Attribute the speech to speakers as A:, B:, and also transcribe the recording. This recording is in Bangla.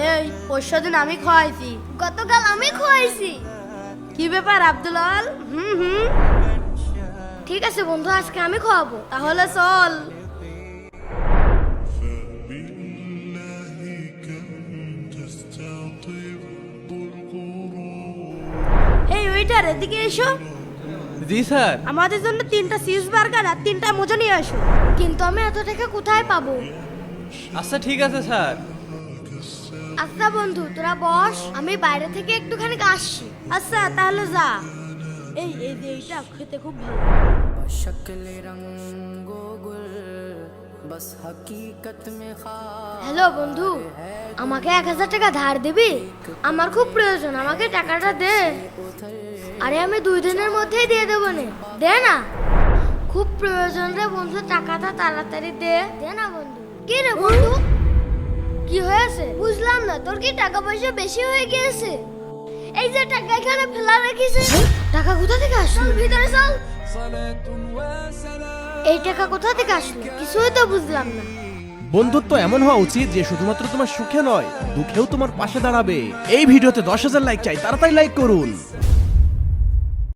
A: এই পরশুদিন আমি খাওয়াইছি।
B: গতকাল আমি খোয়াইছি।
A: কি ব্যাপার আব্দুলাল?
B: ঠিক আছে বন্ধু, আজকে আমি খাওয়াবো।
A: তাহলে চল। এই ওইটার এদিকে এসো।
C: জি স্যার।
A: আমাদের জন্য 3টা চিজ বার্গার আর 3টা মোজা নিয়ে আসো।
B: কিন্তু আমি এত টাকা কোথায় পাবো?
C: আচ্ছা ঠিক আছে স্যার।
B: আচ্ছা বন্ধু, তোরা বস, আমি বাইরে থেকে একটুখানি আসছি।
A: আচ্ছা তাহলে যা। এই এই যে এইটা খেতে খুব ভালো।
B: হ্যালো বন্ধু, আমাকে 1000 টাকা ধার দিবি? আমার খুব প্রয়োজন, আমাকে টাকাটা দে। আরে আমি 2 দিনের মধ্যেই দিয়ে দেবো নে, দে না। খুব প্রয়োজন রে বন্ধু, টাকাটা তাড়াতাড়ি দে। দে না বন্ধু। কি রে বন্ধু, কি হয়েছে? বুঝলাম না, তোর কি টাকা পয়সা বেশি হয়ে গিয়েছে? এই যে টাকা এখানে ফেলা রেখেছিস, টাকা কোথা থেকে আসলো? ভিতরে চল। এই টাকা কোথা থেকে আসলো কিছুই তো বুঝলাম না।
D: বন্ধুত্ব এমন হওয়া উচিত যে শুধুমাত্র তোমার সুখে নয়, দুঃখেও তোমার পাশে দাঁড়াবে। এই ভিডিওতে 10,000 লাইক চাই, তাড়াতাড়ি লাইক করুন।